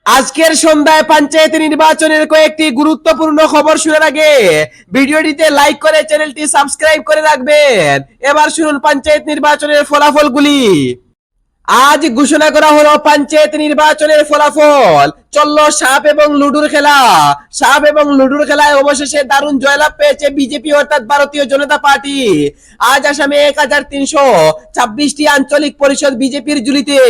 আজকের সন্ধ্যায় পঞ্চায়েত নির্বাচনের কয়েকটি গুরুত্বপূর্ণ খবর শোনার আগে ভিডিওটিতে লাইক করে চ্যানেলটি সাবস্ক্রাইব করে রাখবেন। এবার শুনুন পঞ্চায়েত নির্বাচনের ফলাফলগুলি। আজ ঘোষণা করা হলো পঞ্চায়েত নির্বাচনের ফলাফল। চলল সাপ এবং লুডুর খেলা। সাপ এবং লুডুর খেলায় অবশেষে দারুণ জয়লাভ পেয়েছে বিজেপি অর্থাৎ ভারতীয় জনতা পার্টি। আজ আসামে 1326টি আঞ্চলিক পরিষদ বিজেপির ঝুলিতে।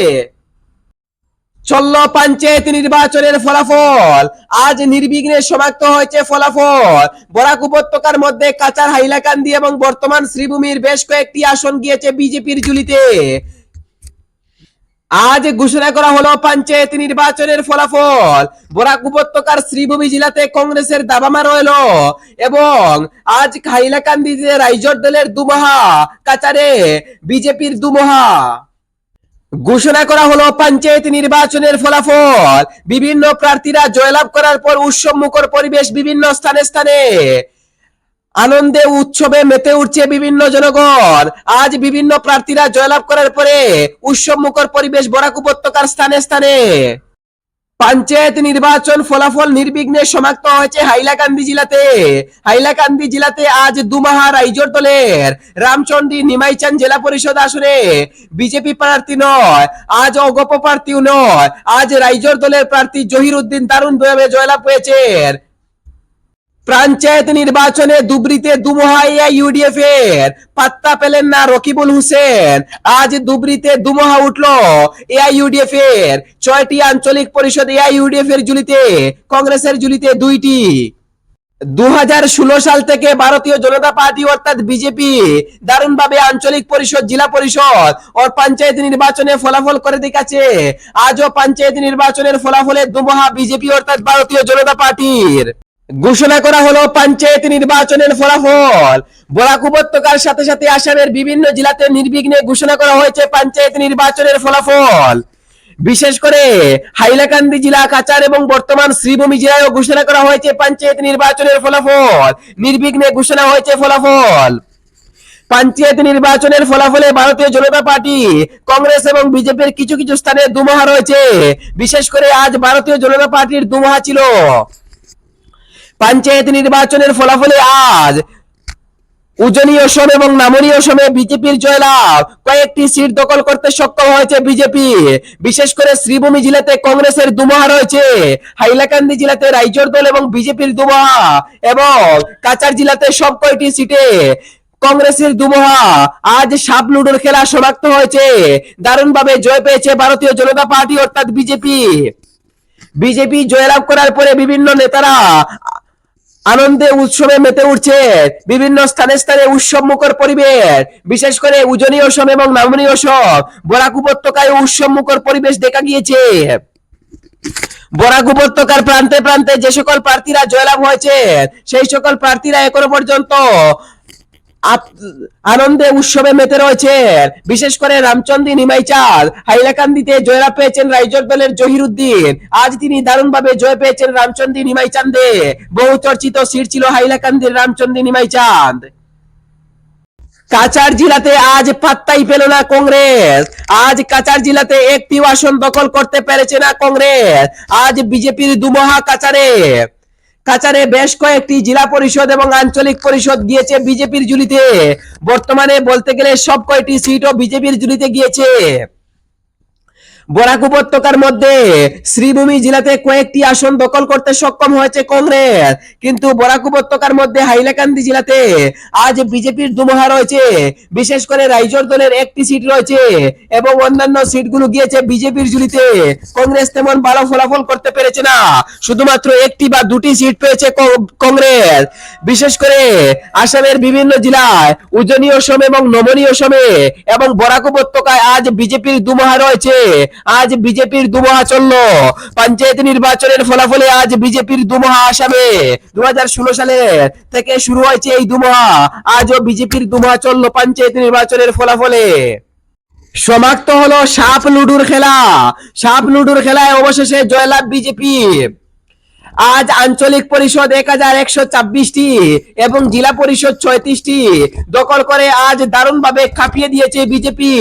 চলল পঞ্চায়েত নির্বাচনের ফলাফল। আজ নির্বিঘ্নে সমাপ্ত হয়েছে ফলাফল। বরাক উপত্যকার মধ্যে কাচার, হাইলাকান্দি এবং বর্তমান শ্রীভূমির বেশ কয়েকটি আসন গিয়েছে বিজেপির ঝুলিতে। আজ ঘোষণা করা হলো পঞ্চায়েত নির্বাচনের ফলাফল। বরাক উপত্যকার শ্রীভূমি জেলাতে কংগ্রেসের দাবামা রইল এবং আজ হাইলাকান্দিতে রাইজোট দলের দুমহা, কাচারে বিজেপির দুমহা। ঘোষণা করা হলো পঞ্চায়েত নির্বাচনের ফলাফল। বিভিন্ন প্রার্থীরা জয়লাভ করার পর উৎসব মুখর পরিবেশ বিভিন্ন স্থানে স্থানে। আনন্দে উৎসবে মেতে উঠছে বিভিন্ন জনগণ। আজ বিভিন্ন প্রার্থীরা জয়লাভ করার পরে উৎসব মুখর পরিবেশ বরাক উপত্যকার স্থানে স্থানে। পঞ্চায়েত নির্বাচন ফলাফল নির্বিঘ্নে সমাপ্ত হয়েছে হাইলাকান্দি জেলাতে। হাইলাকান্দি জেলাতে আজ দুমাহা রাইজোট দলের রামচন্দ্রী নিমাইচান জেলা পরিষদ আসনে বিজেপি প্রার্থী নয়, আজ অগপ প্রার্থীও নয়, আজ রাইজোট দলের প্রার্থী জহির উদ্দিন দারুণভাবে জয়লাভ হয়েছেন। পঞ্চায়েত নির্বাচনে ধুবড়ীতে দুমহা ইউডিএফ এর পাত্তা পেলেন না রকিবুল হোসেন। আজ ধুবড়ীতে দুমহা উঠল এআইইউডিএফ এর 6টি আঞ্চলিক পরিষদ এআইইউডিএফ এর ঝুলিতে, কংগ্রেসের ঝুলিতে 2টি। 2016 সাল থেকে ভারতীয় জনতা পার্টি অর্থাৎ বিজেপি দারুণভাবে আঞ্চলিক পরিষদ, জেলা পরিষদ ও পঞ্চায়েত নির্বাচনে ফলাফল করে দেখাচ্ছে। আজও পঞ্চায়েত নির্বাচনের ফলাফলে দুমহা বিজেপি অর্থাৎ ভারতীয় জনতা পার্টির। ঘোষণা করা হলো পঞ্চায়েত নির্বাচনের ফলাফল। বরাক উপত্যকার সাথে সাথে আসামের বিভিন্ন জেলাতে নির্বিঘ্নে ঘোষণা করা হয়েছে পঞ্চায়েত নির্বাচনের ফলাফল। বিশেষ করে হাইলাকান্দি জেলা, কাচার এবং বর্তমান শ্রীভূমি জেলায় ঘোষণা করা হয়েছে পঞ্চায়েত নির্বাচনের ফলাফল। নির্বিঘ্নে ঘোষণা হয়েছে ফলাফল। পঞ্চায়েত নির্বাচনের ফলাফলে ভারতীয় জনতা পার্টি, কংগ্রেস এবং বিজেপির কিছু কিছু স্থানে দুমহা রয়েছে। বিশেষ করে আজ ভারতীয় জনতা পার্টির দুমহা ছিল। পঞ্চায়েত নির্বাচনের ফলাফলে আজ উজনি অসম এবং নামনি অসমে বিজেপির জয়লাভ। কয়েকটি সিট দখল করতে সক্ষম হয়েছে বিজেপি। বিশেষ করে শ্রীভূমি জেলাতে কংগ্রেসের দুমহা রয়েছে, হাইলাকান্দি জেলাতে রাইজোট দল এবং বিজেপির দুমহা এবং কাচার জেলাতে সব কয়টি সিটে কংগ্রেসের দুমহা। আজ সাপ লুডোর খেলা সমাপ্ত হয়েছে। দারুণভাবে জয় পেয়েছে ভারতীয় জনতা পার্টি অর্থাৎ বিজেপি। বিজেপি জয়লাভ করার পরে বিভিন্ন নেতারা আনন্দে উৎসবে মেতে উঠছে। বিভিন্ন স্থানে স্থানে উৎসব মুখর পরিবেশ। বিশেষ করে উজনি অসম এবং নামনি অসম, বরাক উপত্যকায় উৎসব মুখর পরিবেশ দেখা গিয়েছে। বরাক উপত্যকার প্রান্তে প্রান্তে যে সকল প্রার্থীরা জয়লাভ হয়েছে সেই সকল প্রার্থীরা এখনো পর্যন্ত আনন্দে উৎসবে মেতে রয়েছে। বিশেষ করে রামচন্দ্রী নিমাইচাঁদ হাইলাকান্দিতে জয়লাভ পেয়েছেন রাইজোট দলের জহির উদ্দিন। আজ তিনি দারুণভাবে জয় পেয়েছেন রামচন্দ্রী নিমাইচাঁদে। বহু চর্চিত সিট ছিল হাইলাকান্দির রামচন্দ্রী নিমাইচাঁদ। কাচার জেলাতে আজ পাত্তাই পেল না কংগ্রেস। আজ কাচার জেলাতে একটি আসন দখল করতে পেরেছে না কংগ্রেস। আজ বিজেপির দুমহা কাচারে। কাচারে বেশ কয়েকটি জেলা পরিষদ এবং আঞ্চলিক পরিষদ গিয়েছে বিজেপির ঝুলিতে। বর্তমানে বলতে গেলে সব কয়টি সিটও বিজেপির ঝুলিতে গিয়েছে। বরাক উপত্যকার মধ্যে শ্রীভূমি জেলাতে কয়েকটি আসন দখল করতে সক্ষম হয়েছে কংগ্রেস, কিন্তু বরাক উপত্যকার মধ্যে হাইলাকান্দি জেলাতে আজ বিজেপির দুমহা রয়েছে। বিশেষ করে রাইজোট দলের একটি সিট রয়েছে এবং অন্যান্য সিটগুলো গিয়েছে বিজেপির ঝুলিতে। কংগ্রেস তেমন ভালো ফলাফল করতে পেরেছে না, শুধুমাত্র একটি বা দুটি সিট পেয়েছে কংগ্রেস। বিশেষ করে আসামের বিভিন্ন জেলায় উজনি অসম এবং নমনি অসমে এবং বরাক উপত্যকায় আজ বিজেপির দুমহা রয়েছে। আজ বিজেপির দুমহা চললো। পঞ্চায়েত নির্বাচনের ফলাফলে আজ বিজেপির দুমহা আসামে 2016 সালে থেকে শুরু হয়েছে এই দুমহা। আজও বিজেপির দুমহা চললো পঞ্চায়েত নির্বাচনের ফলাফলে। সমাপ্ত হলো সাপ লুডুর খেলা। সাপ লুডুর খেলায় অবশেষে জয়লাভ বিজেপি। আজ আঞ্চলিক পরিষদ 1126টি এবং জেলা পরিষদ 36টি দখল করে আজ দারুণভাবে কাঁপিয়ে দিয়েছে বিজেপি।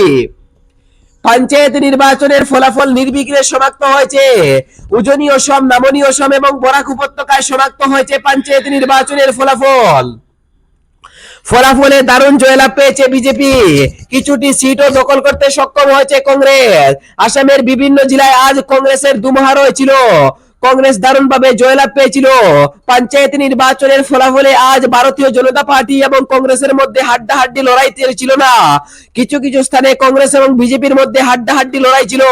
পঞ্চায়েত নির্বাচনের ফলাফল নির্বিঘ্নে সমাপ্ত হয়েছে। উজনি অসম, নামনি অসম এবং বরাক উপত্যকায় সমাপ্ত হয়েছে পঞ্চায়েত নির্বাচনের ফলাফলে দারুণ জয়লাভ পেয়েছে বিজেপি। কিছুটি সিটও দখল করতে সক্ষম হয়েছে কংগ্রেস। আসামের বিভিন্ন জেলায় আজ কংগ্রেসের দুমহার হয়েছিল। কংগ্রেস দারুণভাবে জয়লাভ পেয়েছিল। পঞ্চায়েত নির্বাচনের ফলাফলে আজ ভারতীয় জনতা পার্টি এবং কংগ্রেসের মধ্যে হাড্ডাহাড্ডি লড়াই ছিল না। কিছু কিছু স্থানে কংগ্রেস এবং বিজেপির মধ্যে হাড্ডাহাড্ডি লড়াই ছিল।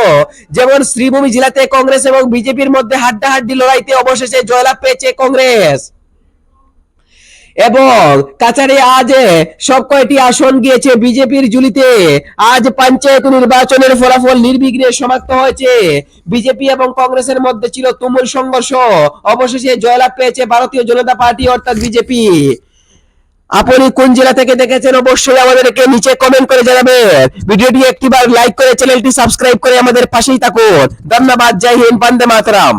যেমন শ্রীভূমি জেলাতে কংগ্রেস এবং বিজেপির মধ্যে হাড্ডাহাড্ডি লড়াইতে অবশেষে জয়লাভ পেয়েছে কংগ্রেস এবং কাছাড়ে আজ সবকয়টি আসন গিয়েছে বিজেপির ঝুলিতে। আজ পঞ্চায়েত নির্বাচনের ফলাফল নির্বিঘ্নে সমাপ্ত হয়েছে। বিজেপি এবং কংগ্রেসের মধ্যে ছিল তুমুল সংঘর্ষ। অবশেষে জয়লাভ পেয়েছে ভারতীয় জনতা পার্টি অর্থাৎ বিজেপি। আপনি কোন জেলা থেকে দেখেছেন অবশ্যই আমাদেরকে নিচে কমেন্ট করে জানাবেন। ভিডিওটি একটিবার লাইক করে চ্যানেলটি সাবস্ক্রাইব করে আমাদের পাশেই থাকুন। ধন্যবাদ। জয় হিন্দ, বন্দে মাতরম।